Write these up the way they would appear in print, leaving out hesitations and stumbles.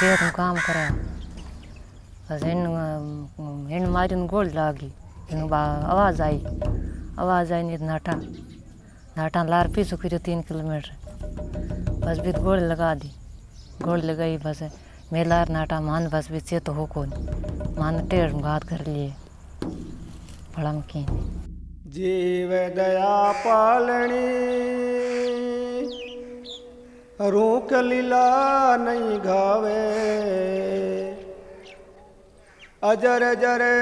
खेत में काम करे बस इन मारी गोली लागी आवाज़ आई नहीं नाटा लार पीछू करो 3 किलोमीटर बस भी गोली लगा दी गोली लगाई बस मेलार नाटा मान बस भी चेत हो कौन मान टेढ़ घात कर लिए बड़ा की जीव दया पालनी रूक लीला नहीं घावे अजर जरे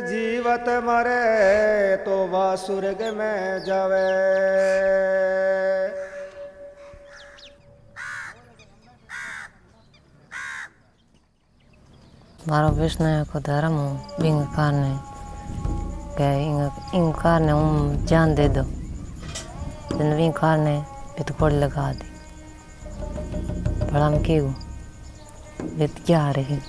जीवत मरे तो वह स्वर्ग में जावे। मारो विष्णु को धर्म बिंग कारने के इंग कारने जान दे दो दिन बिंग कारने बित गोली लगा दी बड़ा में क्यों बित क्या रही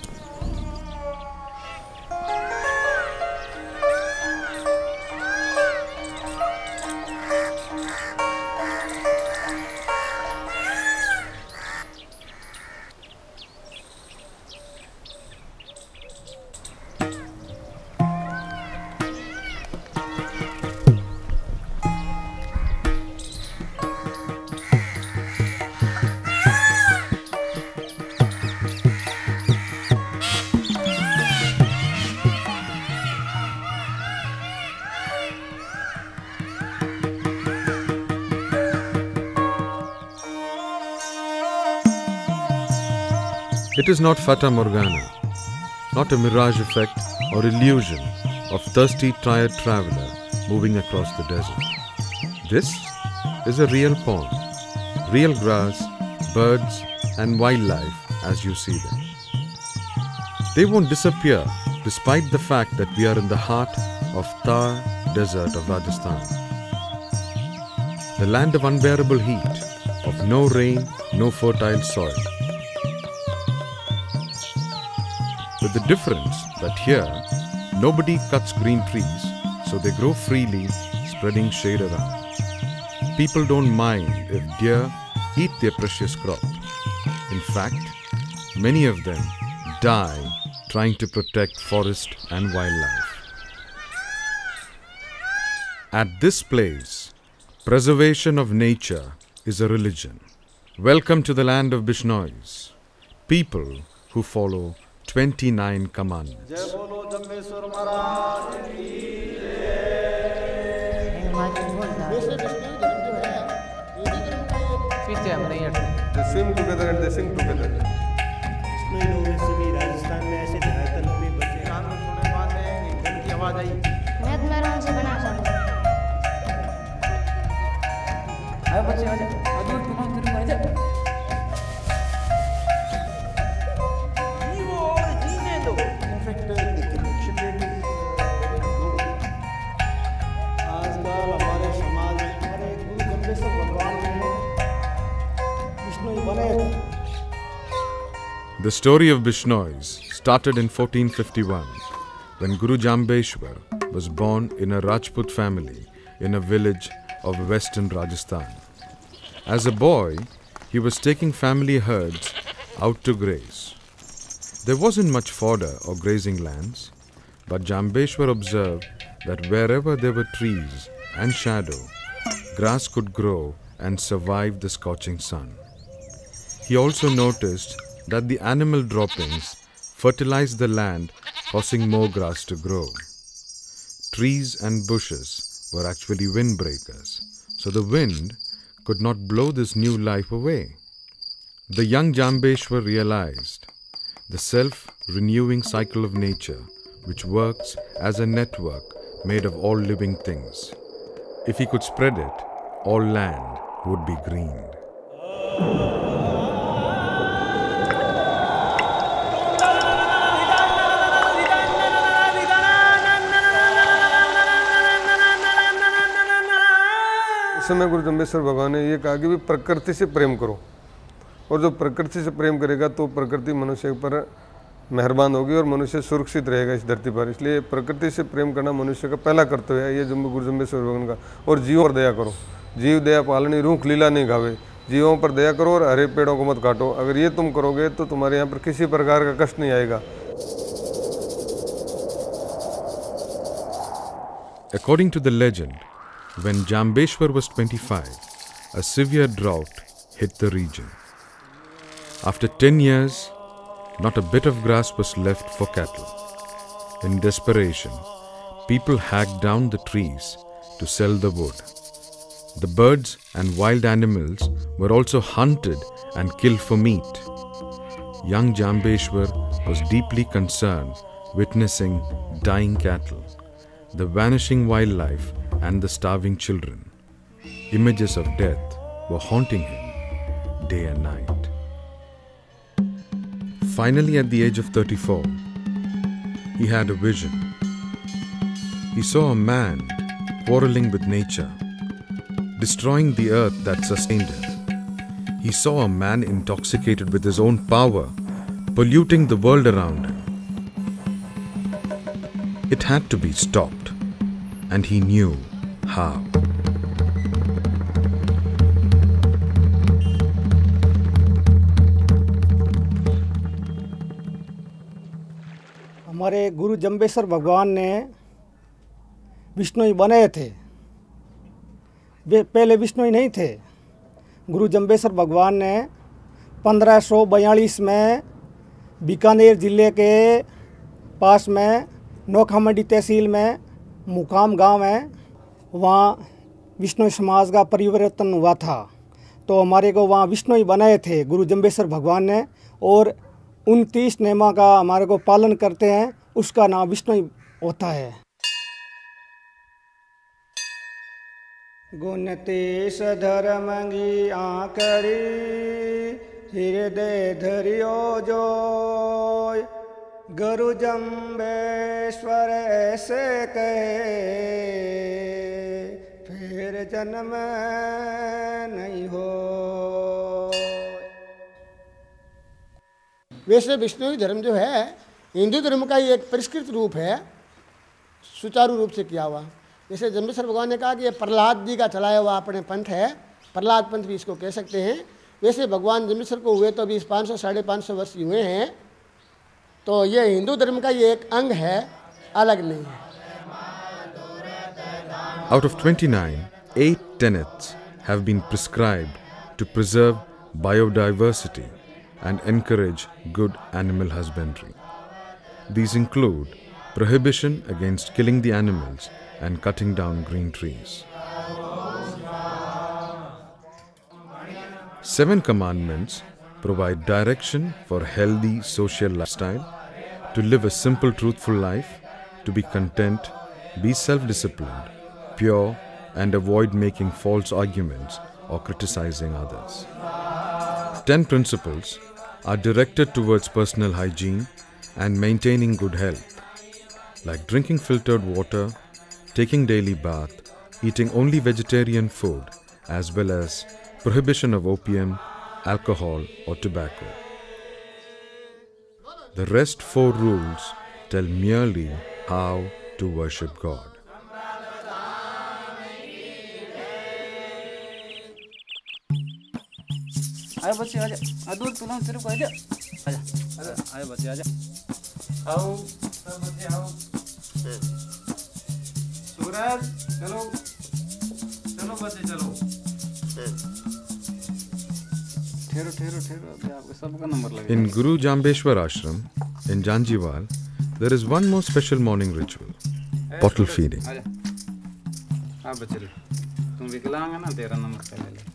It is not Fata Morgana, not a mirage effect or illusion of thirsty, tired traveler moving across the desert. This is a real pond, real grass, birds and wildlife as you see them. They won't disappear despite the fact that we are in the heart of Thar desert of Rajasthan. The land of unbearable heat, of no rain, no fertile soil. With the difference that here, nobody cuts green trees, so they grow freely, spreading shade around. People don't mind if deer eat their precious crop. In fact, many of them die trying to protect forest and wildlife. At this place, preservation of nature is a religion. Welcome to the land of Bishnois, people who follow 29 commandments. They swim together and they sing together. Rajasthan में ऐसे धरातल पे बसे कान में सुनने बाद में gun की आवाज आई मैं तुम्हारे नाम से बना सकता हूं। आए बच्चे आजा दूर तुम शुरू कर जा The story of Bishnois started in 1451 when Guru Jambeshwar was born in a Rajput family in a village of western Rajasthan. As a boy, he was taking family herds out to graze. There wasn't much fodder or grazing lands, but Jambeshwar observed that wherever there were trees and shadow, grass could grow and survive the scorching sun. He also noticed that the animal droppings fertilized the land, causing more grass to grow. Trees and bushes were actually windbreakers, so the wind could not blow this new life away. The young Jambeshwar realized the self-renewing cycle of nature, which works as a network made of all living things. If he could spread it, all land would be green. इस समय गुरु जम्बेश्वर भगवान ने ये कहा कि भी प्रकृति से प्रेम करो, और जो प्रकृति से प्रेम करेगा तो प्रकृति मनुष्य पर मेहरबान होगी और मनुष्य सुरक्षित रहेगा इस धरती पर। इसलिए प्रकृति से प्रेम करना मनुष्य का पहला कर्तव्य है, ये गुरु जम्बेश्वर भगवान का। और जीव और दया करो, जीव दया पालनी रूख लीला नहीं गावे, जीवों पर दया करो और हरे पेड़ों को मत काटो। अगर ये तुम करोगे तो तुम्हारे यहाँ पर किसी प्रकार का कष्ट नहीं आएगा। According to the legend, when Jambeshwar was 25, a severe drought hit the region. After 10 years, not a bit of grass was left for cattle. In desperation, people hacked down the trees to sell the wood. The birds and wild animals were also hunted and killed for meat. Young Jambeshwar was deeply concerned witnessing dying cattle, the vanishing wildlife and the starving children. Images of death were haunting him day and night. Finally, at the age of 34, he had a vision. He saw a man quarreling with nature, destroying the earth that sustained him. He saw a man intoxicated with his own power, polluting the world around him. It had to be stopped, and he knew how. हमारे गुरु जम्बेश्वर भगवान ने विष्णु ही बनाए थे। वे पहले विष्णु ही नहीं थे। गुरु जम्बेश्वर भगवान ने 1542 में बीकानेर ज़िले के पास में नोखामंडी तहसील में मुकाम गांव है, वहाँ विष्णु समाज का परिवर्तन हुआ था। तो हमारे को वहाँ विष्णु ही बनाए थे गुरु जम्बेश्वर भगवान ने, और 29 नियमों का हमारे को पालन करते हैं, उसका नाम विष्णु ही होता है। गुणतेश धर्मंगी आंकड़ी हृदय धरियो जोय, गुरु जम्बेश्वर ऐसे कहे फिर जन्म नहीं हो। वैसे विष्णु धर्म जो है हिंदू धर्म का ही एक परिष्कृत रूप है, सुचारू रूप से किया हुआ। जैसे जम्बेश्वर भगवान ने कहा कि ये प्रहलाद जी का चलाया हुआ अपने पंथ है, प्रहलाद पंथ भी इसको कह सकते हैं। वैसे भगवान जम्बेश्वर को हुए तो अभी 500 साढ़े 500 वर्ष हुए हैं, तो ये हिंदू धर्म का ही एक अंग है, अलग नहीं है। Out of 29, 8 tenets have been prescribed to preserve biodiversity and encourage good animal husbandry. These include prohibition against killing the animals and cutting down green trees. 7 commandments provide direction for healthy social lifestyle, to live a simple, truthful life, to be content, be self-disciplined, pure, and avoid making false arguments or criticizing others. 10 principles are directed towards personal hygiene and maintaining good health, like drinking filtered water, taking daily bath, eating only vegetarian food, as well as prohibition of opium, alcohol or tobacco. The rest 4 rules tell merely how to worship God. आए बच्चे आजा, दूध पिलाऊं तेरे को, आजा आजा आजा, आए बच्चे आजा, आओ सब बच्चे आओ। सूरज चलो चलो बच्चे चलो। ठहरो ठहरो ठहरो, अभी आपके सबका नंबर लगेगा। In Guru Jambeshwar Ashram in Janjiwal, there is one more special morning ritual: bottle feeding. आजा, हाँ बच्चे ले, तुम विकलांग है ना, तेरा नंबर पहले ले।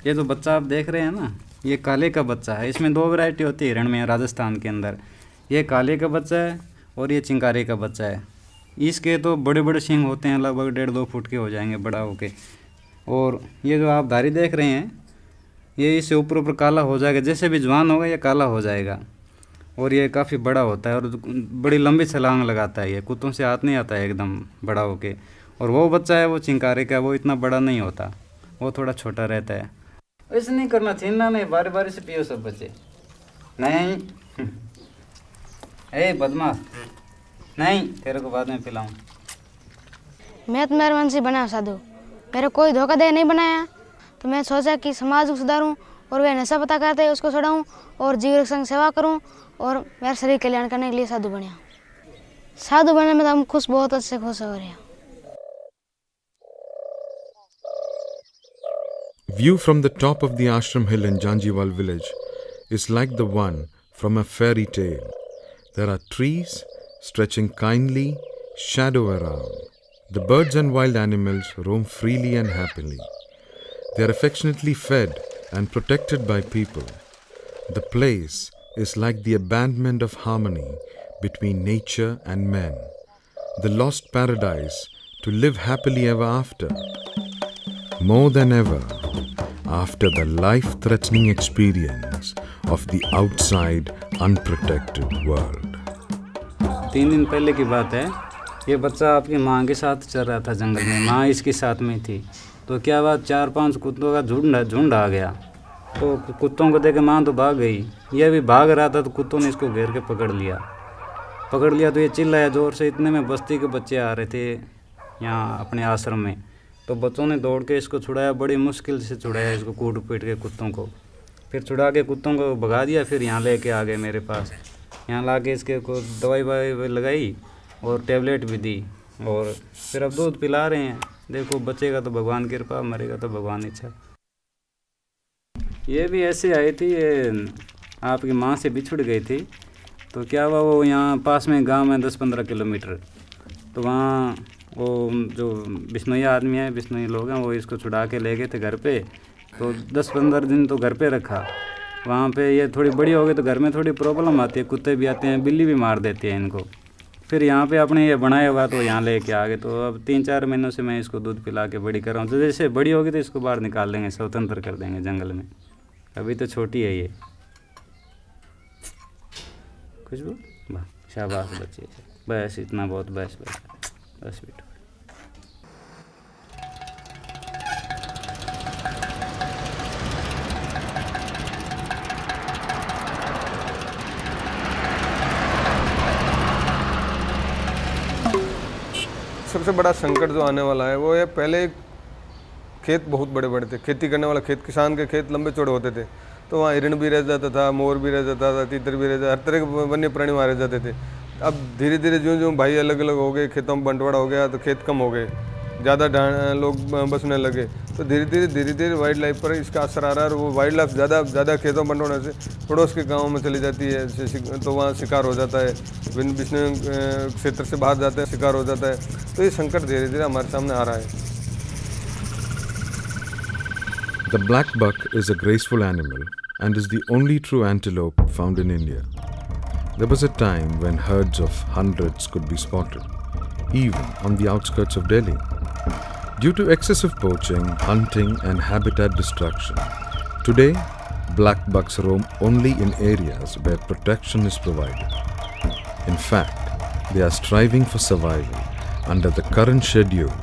ये जो बच्चा आप देख रहे हैं ना, ये काले का बच्चा है। इसमें 2 वैरायटी होती है हिरण में, राजस्थान के अंदर। ये काले का बच्चा है और ये चिंकारे का बच्चा है। इसके तो बड़े बड़े सींग होते हैं, लगभग 1.5-2 फुट के हो जाएंगे बड़ा होके। और ये जो आप धारी देख रहे हैं, ये इससे ऊपर ऊपर काला हो जाएगा, जैसे भी जवान होगा ये काला हो जाएगा। और ये काफ़ी बड़ा होता है और बड़ी लंबी छलांग लगाता है। ये कुत्तों से हाथ नहीं आता है एकदम बड़ा होके। और वो बच्चा है वो चिंकारे का, वो इतना बड़ा नहीं होता, वो थोड़ा छोटा रहता है। ऐसे नहीं करना, छीनना नहीं, बारी बारी से पियो सब बच्चे। नहीं ए बदमाश, नहीं तेरे को बाद में पिलाऊं। मैं तो मेरे मन से बना साधु, मेरे कोई धोखा दे नहीं बनाया, तो मैं सोचा कि समाज को सुधारूं और वे नशा पता करते हैं उसको छोड़ाऊं और जीव संग सेवा करूं और मेरे शरीर कल्याण करने के लिए साधु बना। साधु बनने में तो हम खुश, बहुत अच्छे खुश हो रहे हैं। View from the top of the ashram hill in Janjiwal village is like the one from a fairy tale. There are trees stretching kindly shadow around. The birds and wild animals roam freely and happily. They are affectionately fed and protected by people. The place is like the abandonment of harmony between nature and men, the lost paradise to live happily ever after. More than ever, after the life-threatening experience of the outside, unprotected world. 3 दिन पहले की बात है, ये बच्चा आपकी माँ के साथ चल रहा था जंगल में, माँ इसके साथ में थी। तो क्या हुआ, 4-5 कुत्तों का झुंड आ गया। तो कुत्तों को देख माँ तो भाग गई, यह भी भाग रहा था तो कुत्तों ने इसको घेर के पकड़ लिया तो ये चिल्लाया ज़ोर से। इतने में बस्ती के बच्चे आ रहे थे यहाँ अपने आश्रम में, तो बच्चों ने दौड़ के इसको छुड़ाया, बड़ी मुश्किल से छुड़ाया इसको, कूट पीट के कुत्तों को। फिर छुड़ा के कुत्तों को भगा दिया, फिर यहाँ लेके आ गए मेरे पास। यहाँ ला के इसके को दवाई लगाई और टैबलेट भी दी और फिर अब दूध पिला रहे हैं। देखो, बचेगा तो भगवान की कृपा, मरेगा तो भगवान इच्छा। ये भी ऐसे आई थी, ये आपकी माँ से बिछुड़ गई थी। तो क्या हुआ, वो यहाँ पास में गांव में 10-15 किलोमीटर, तो वहाँ वो जो बिश्नोई आदमी है, बिश्नोई लोग हैं, वो इसको छुड़ा के ले गए थे घर पे। तो 10-15 दिन तो घर पे रखा। वहाँ पे ये थोड़ी बड़ी हो गई तो घर में थोड़ी प्रॉब्लम आती है, कुत्ते भी आते हैं, बिल्ली भी मार देती है इनको। फिर यहाँ पे अपने ये बनाया हुआ तो यहाँ लेके आ गए। तो अब 3-4 महीनों से मैं इसको दूध पिला के बड़ी कर रहा हूँ। तो जैसे बड़ी होगी तो इसको बाहर निकाल देंगे, स्वतंत्र कर देंगे जंगल में। अभी तो छोटी है ये। खुशबू, वाह, शाबाश बच्चे, बस इतना बहुत, बस बेटा। सबसे बड़ा संकट जो आने वाला है वो है, पहले खेत बहुत बड़े बड़े थे, खेती करने वाला खेत, किसान के खेत लंबे चौड़े होते थे। तो वहाँ हिरण भी रह जाता था, मोर भी रह जाता था, तीतर भी रह जाता, हर तरह के वन्य प्राणी वहाँ रह जाते थे। अब धीरे धीरे जो भाई अलग अलग हो गए, खेतों में बंटवारा हो गया, तो खेत कम हो गए, ज़्यादा लोग बसने लगे। तो धीरे धीरे वाइल्ड लाइफ पर इसका असर आ रहा है। और वो वाइल्ड लाइफ ज़्यादा खेतों में बंटवाने से पड़ोस के गाँव में चली जाती है, तो वहाँ शिकार हो जाता है, बिश्नोई क्षेत्र से बाहर जाते हैं, शिकार हो जाता है। तो ये संकट धीरे धीरे हमारे सामने आ रहा है। The black buck is a graceful animal and is the only true antelope found in India. There was a time when herds of hundreds could be spotted, even on the outskirts of Delhi. Due to excessive poaching, hunting and habitat destruction, today black bucks roam only in areas where protection is provided. In fact, they are striving for survival under the current Schedule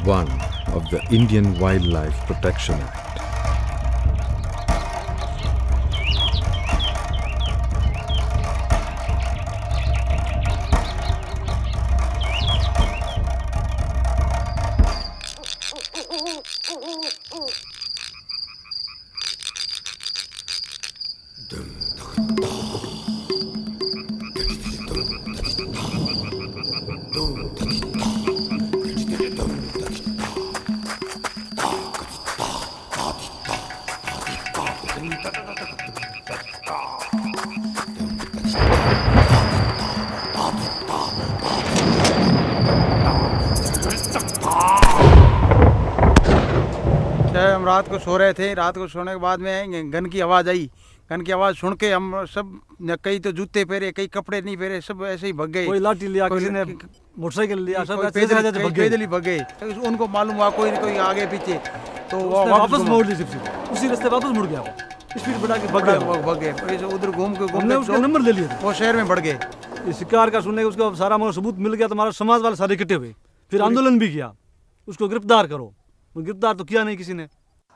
1 of the Indian Wildlife Protection Act. हम रात को सो रहे थे, रात को सोने के बाद में गन की आवाज़ आई। गन की आवाज़ सुन के हम सब, कई तो जूते पहरे, कई कपड़े नहीं पहरे, सब ऐसे ही भग गए। कोई लाठी लिया, किसी ने मोटरसाइकिल लिया, सब पैदल ही भग गए। उनको मालूम हुआ कोई आगे पीछे, तो वापस मोड़ ली जिप्सी, उसी रास्ते वापस मुड़ गया, स्पीड बढ़ा के भग गए। उधर घूम के उसका नंबर ले लिया, वो शहर में बढ़ गए। ये शिकार का सुनने उसका सारा मगर सबूत मिल गया, तुम्हारा समाज वाले सारे इकट्ठे हुए, फिर आंदोलन भी किया, उसको गिरफ्तार करो। गिरफ्तार तो किया नहीं किसी ने।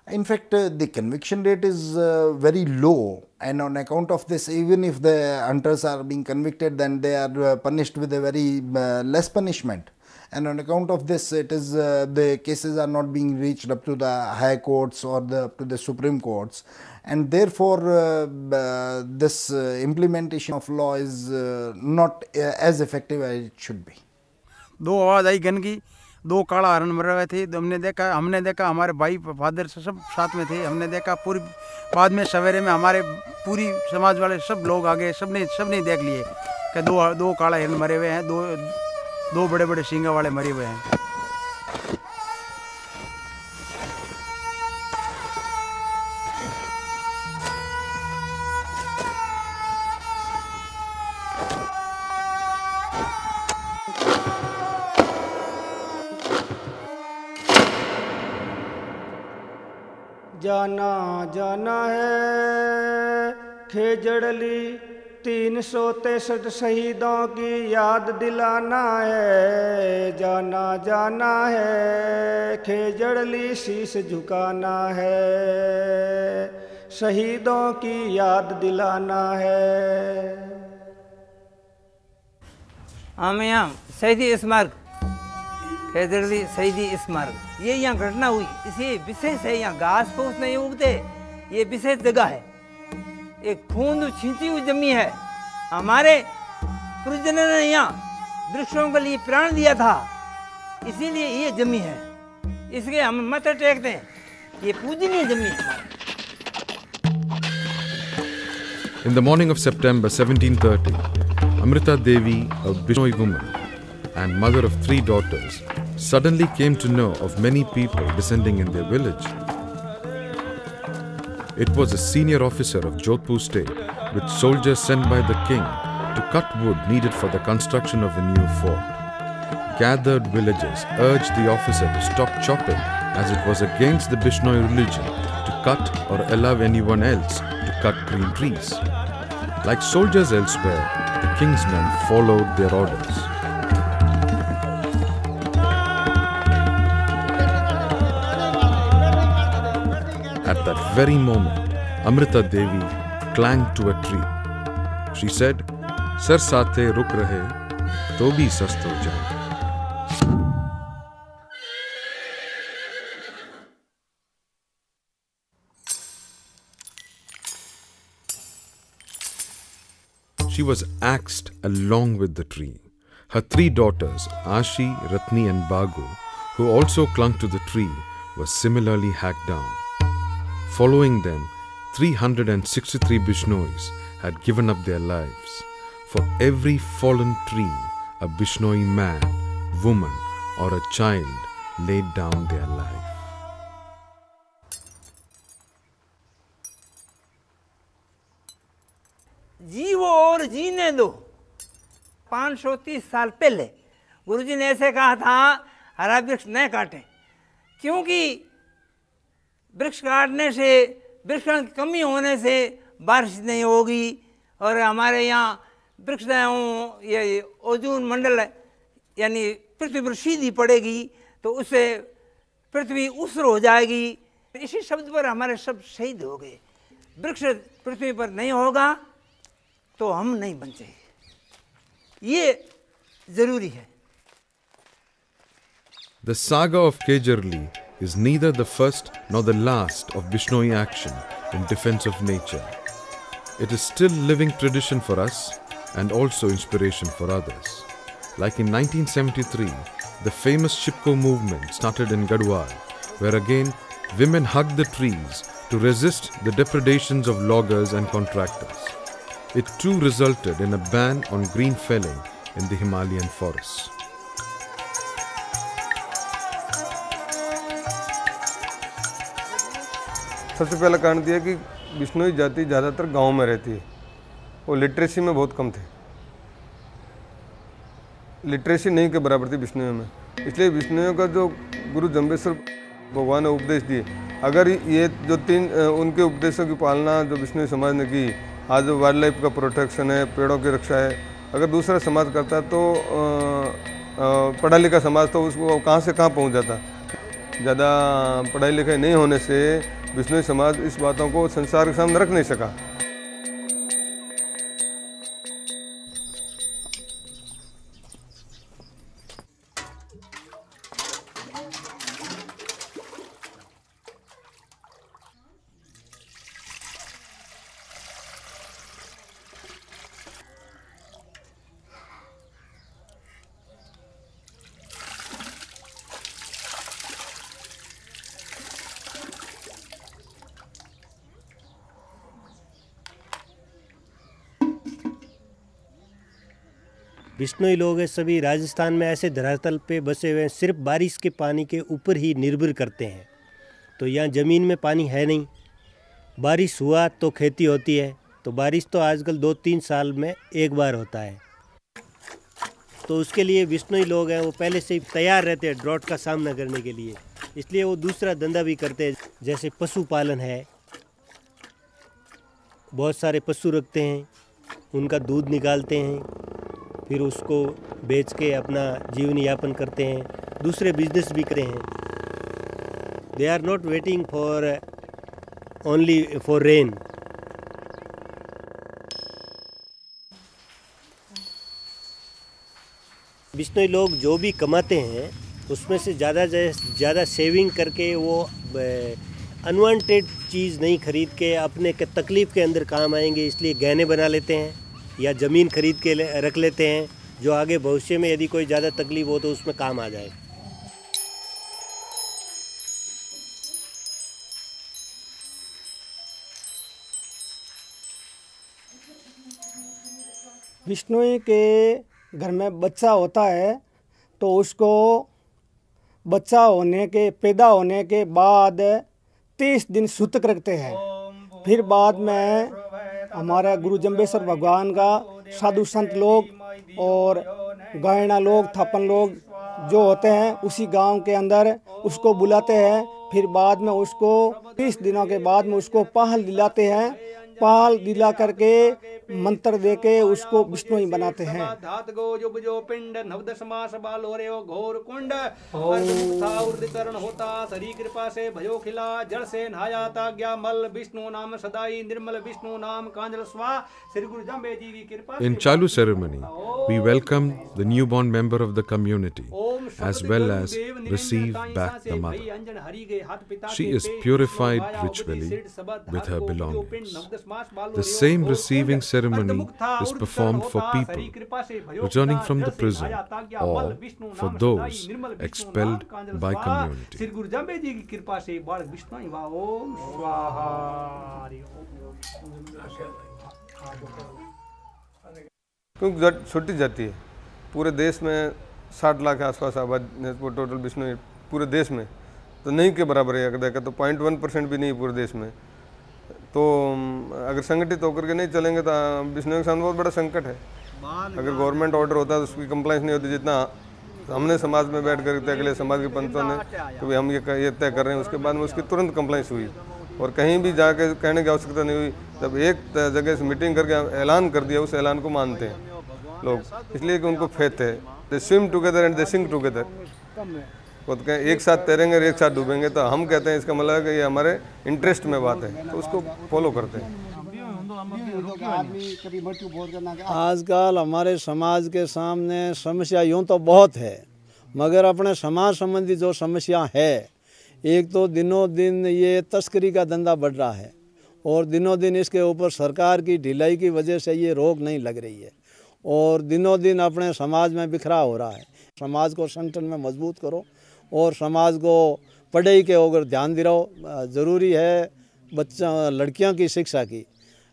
In fact, the conviction rate is very low, and on account of this, even if the hunters are being convicted, then they are punished with a very less punishment. And on account of this, it is the cases are not being reached up to the high courts or to the Supreme Courts, and therefore this implementation of law is not as effective as it should be. दो आवाज़ आई gun की, दो काला हरण मर रहे थे। हमने देखा हमारे भाई फादर से सब साथ में थे। हमने देखा पूरी, बाद में सवेरे में हमारे पूरी समाज वाले सब लोग आ गए, सबने देख लिए कि दो काला हिरण मरे हुए हैं, दो बड़े बड़े सींगा वाले मरे हुए हैं। जाना जाना है खेजड़ली 363 शहीदों की याद दिलाना है। जाना जाना है खेजड़ली शीश झुकाना है, शहीदों की याद दिलाना है। हम यहाँ शहीदी स्मारक खेजड़ली शहीदी स्मारक, ये यहाँ घटना हुई, इसी विशेष है। यहाँ घास फूस नहीं उगते, ये विशेष जगह है। एक खून छींची हुई जमी है। हमारे पूर्वजों ने यहाँ वृक्षों के लिए प्राण दिया था, इसीलिए ये जमी है। इसलिए हम मत टेकते हैं, ये पूजनीय जमी है। In the morning of September 1730, Amrita Devi, a Bishnoi woman and mother of 3 daughters, suddenly came to know of many people descending in their village. It was a senior officer of Jodhpur state with soldiers sent by the king to cut wood needed for the construction of a new fort. Gathered villagers urged the officer to stop chopping, as it was against the Bishnoi religion to cut or allow anyone else to cut green trees. Like soldiers elsewhere, the king's men followed their orders. At that very moment, Amrita Devi clung to a tree. She said, "Sar saathe ruk rahe, to bhi sast ho jaye." She was axed along with the tree. Her 3 daughters, Ashi, Ratni and Bagu, who also clung to the tree, were similarly hacked down. Following them, 363 Bishnois had given up their lives. For every fallen tree, a Bishnoi man, woman or a child laid down their life. जीवो और जीने दो। 530 साल पहले गुरुजी ने ऐसे कहा था, हरा वृक्ष न काटें, क्योंकि वृक्ष काटने से, वृक्ष की कमी होने से बारिश नहीं होगी और हमारे यहाँ वृक्ष ये ओजोन मंडल यानी पृथ्वी पर सीधी पड़ेगी, तो उससे पृथ्वी उस्र हो जाएगी। इसी शब्द पर हमारे सब शहीद हो गए। वृक्ष पृथ्वी पर नहीं होगा तो हम नहीं बचेंगे, ये जरूरी है। The saga of Kejarli is neither the first nor the last of Bishnoi action in defense of nature. It is still living tradition for us and also inspiration for others. Like in 1973, the famous Chipko movement started in Gadwal, where again women hugged the trees to resist the depredations of loggers and contractors. It too resulted in a ban on green felling in the Himalayan forests. सबसे पहला कारण दिया कि बिश्नोई जाति ज़्यादातर गांव में रहती है, वो लिटरेसी में बहुत कम थे, लिटरेसी नहीं के बराबर थी बिश्नोइयों में। इसलिए बिश्नोइयों का जो गुरु जम्बेश्वर भगवान ने उपदेश दिए, अगर ये जो 3 उनके उपदेशों की पालना जो बिश्नोई समाज ने की, आज जो वाइल्ड लाइफ का प्रोटेक्शन है, पेड़ों की रक्षा है, अगर दूसरा समाज करता तो पढ़ा लिखा समाज तो उसको कहाँ से कहाँ पहुँच जाता। ज़्यादा पढ़ाई लिखाई नहीं होने से बिश्नोई समाज इस बातों को संसार के सामने रख नहीं सका। बिश्नोई लोग हैं सभी राजस्थान में ऐसे धरातल पे बसे हुए हैं, सिर्फ बारिश के पानी के ऊपर ही निर्भर करते हैं। तो यहाँ ज़मीन में पानी है नहीं, बारिश हुआ तो खेती होती है, तो बारिश तो आजकल 2-3 साल में एक बार होता है। तो उसके लिए बिश्नोई लोग हैं वो पहले से ही तैयार रहते हैं ड्रॉट का सामना करने के लिए, इसलिए वो दूसरा धंधा भी करते हैं, जैसे पशुपालन है, बहुत सारे पशु रखते हैं, उनका दूध निकालते हैं, फिर उसको बेच के अपना जीवन यापन करते हैं, दूसरे बिजनेस भी करते हैं। They are not waiting for only for rain. Bishnoi लोग जो भी कमाते हैं उसमें से ज़्यादा सेविंग करके वो अनवांटेड चीज़ नहीं खरीद के अपने के तकलीफ़ के अंदर काम आएंगे, इसलिए गहने बना लेते हैं या ज़मीन खरीद के रख लेते हैं, जो आगे भविष्य में यदि कोई ज़्यादा तकलीफ हो तो उसमें काम आ जाए। बिश्नोई के घर में बच्चा होता है तो उसको बच्चा होने के पैदा होने के बाद 30 दिन सूतक रखते हैं। फिर बाद में हमारा गुरु जम्बेश्वर भगवान का साधु संत लोग और गायना लोग, थापन लोग जो होते हैं उसी गांव के अंदर उसको बुलाते हैं। फिर बाद में उसको 30 दिनों के बाद में उसको पाल दिलाते हैं। पाल दिला करके मंत्र दे के उसको बिश्नोई बनाते हैं। धात गो जुब जो पिंड नवदश मास बाल हो रे घोर कुंड उर्दीकरण होता सरी कृपा से भयो खिला जल से नहाया ताग्या मल विष्णु नाम सदाई निर्मल विष्णु नाम कांजल स्वा श्री गुरु जम्बे जी की कृपा। In Chalu ceremony, we welcome the newborn member of the community as well as receive back the mother. She is purified ritually with her belongings. The same receiving ceremony is performed for people returning from the prison or for those expelled by community. Shri गुरु जम्बे जी की कृपा से बालक विष्णु वा ओम स्वाहा। क्योंकि छोटी जाति है, पूरे देश में 60 लाख के आसपास आबादी टोटल बिश्नोई पूरे देश में तो नहीं के बराबर है, अगर देखा तो 0.1% भी नहीं पूरे देश में। तो अगर संगठित होकर के नहीं चलेंगे तो बिश्नोई के सामने बहुत बड़ा संकट है। अगर गवर्नमेंट ऑर्डर होता है तो उसकी कंप्लाइंस नहीं होती, जितना हमने समाज में बैठ कर तय कर लिया, समाज के पंचों ने कि भाई हम ये तय कर रहे हैं, उसके बाद में उसकी तुरंत कंप्लाइंस हुई और कहीं भी जाके कहने की आवश्यकता नहीं हुई। जब एक जगह से मीटिंग करके ऐलान कर दिया, उस ऐलान को मानते हैं लोग, इसलिए कि उनको फेथ है। दे swim together and they Singh together. वो तो कहें एक साथ तैरेंगे और एक साथ डूबेंगे, तो हम कहते हैं इसका मतलब है कि ये हमारे इंटरेस्ट में बात है, तो उसको फॉलो करते हैं। आजकल हमारे समाज के सामने समस्या यूँ तो बहुत है, मगर अपने समाज संबंधी जो समस्या है, एक तो दिनों दिन ये तस्करी का धंधा बढ़ रहा है और दिनों दिन इसके ऊपर सरकार की ढिलाई की वजह से ये रोक नहीं लग रही है और दिनों दिन अपने समाज में बिखराव हो रहा है। समाज को संगठन में मजबूत करो और समाज को पढ़ाई के ऊपर ध्यान दिलाओ। ज़रूरी है लड़कियों की शिक्षा की।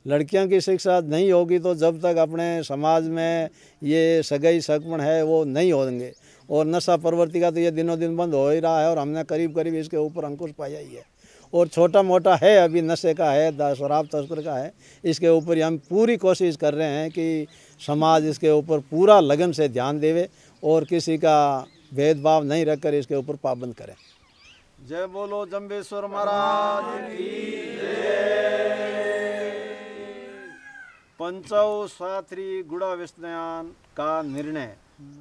लड़कियों की शिक्षा नहीं होगी तो जब तक अपने समाज में ये सगाई सकपण है वो नहीं होंगे और नशा प्रवृत्ति का तो ये दिनों दिन बंद हो ही रहा है और हमने करीब करीब इसके ऊपर अंकुश पाया ही है। और छोटा मोटा है अभी नशे का है, शराब तस्कर का है, इसके ऊपर हम पूरी कोशिश कर रहे हैं कि समाज इसके ऊपर पूरा लगन से ध्यान देवे और किसी का भेदभाव नहीं रखकर इसके ऊपर पाबंद करें। जय बोलो जम्बेश्वर महाराज की जय। पंचौ साथी गुड़ा विस्नयान का निर्णय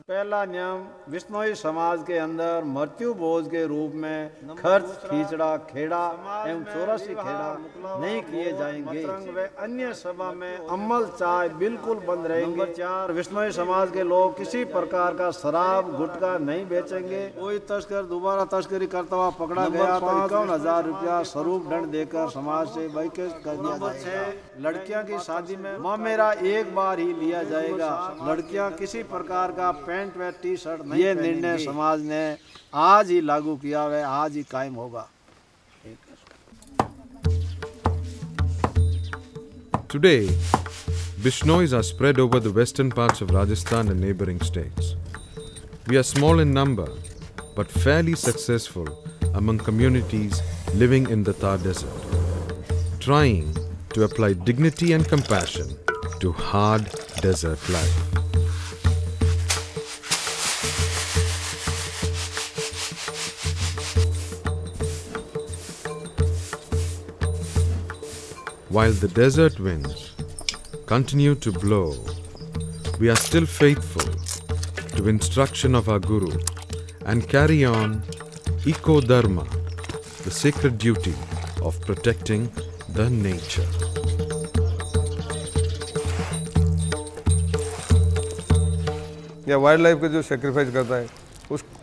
पहला नियम, विश्नोई समाज के अंदर मृत्यु भोज के रूप में खर्च, खींचड़ा, खेड़ा एवं चौरासी खेड़ा नहीं किए जाएंगे व अन्य सभा में अमल चाय बिल्कुल बंद रहेंगे। नंबर 4, विश्नोई समाज के लोग किसी प्रकार का शराब गुटखा नहीं बेचेंगे। कोई तस्कर दोबारा तस्करी करता हुआ पकड़ा गया तो 51,000 रुपया स्वरूप दंड देकर समाज से बहिष्कृत कर दिया जाएगा। लड़कियां की शादी में मामेरा एक बार ही लिया जाएगा। लड़कियां किसी प्रकार का पैंट व टी शर्ट नहीं। ये निर्णय समाज ने आज ही लागू किया है, आज ही कायम होगा। Today, Bishnois are spread over the western parts of Rajasthan and neighboring states. We are small in number, but fairly successful among communities living in the Thar Desert, trying to apply dignity and compassion to hard desert life. While the desert winds continue to blow, we are still faithful to instruction of our Guru and carry on Eco-Dharma, the sacred duty of protecting the nature. या wild life का जो sacrifice करता है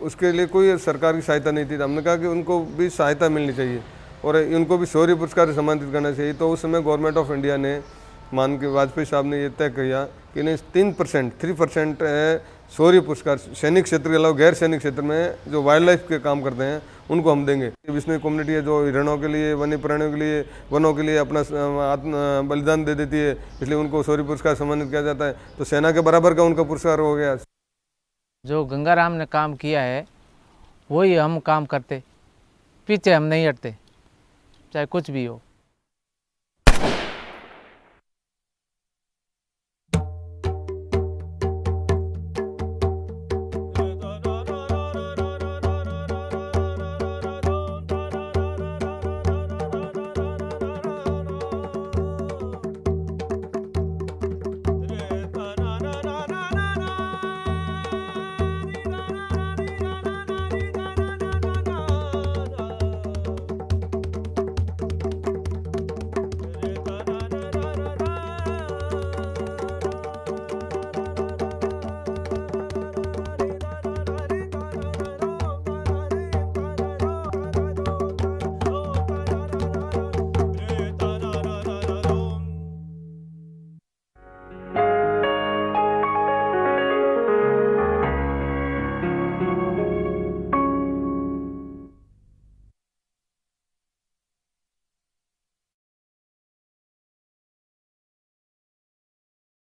उसके लिए कोई सरकार की सहायता नहीं थी। तो हमने कहा कि उनको भी सहायता मिलनी चाहिए और उनको भी शौर्य पुरस्कार से सम्मानित करना चाहिए। तो उस समय गवर्नमेंट ऑफ इंडिया ने मान के वाजपेयी साहब ने ये तय किया कि नहीं 3% शौर्य पुरस्कार सैनिक क्षेत्र के अलावा गैर सैनिक क्षेत्र में जो वाइल्ड लाइफ के काम करते हैं उनको हम देंगे। विष्णु कम्युनिटी है जो हिरणों के लिए, वन्य प्राणियों के लिए, वनों के लिए अपना आत्म बलिदान दे देती है, इसलिए उनको शौर्य पुरस्कार सम्मानित किया जाता है। तो सेना के बराबर का उनका पुरस्कार हो गया। जो गंगाराम ने काम किया है वही हम काम करते, पीछे हम नहीं हटते, चाहे कुछ भी हो।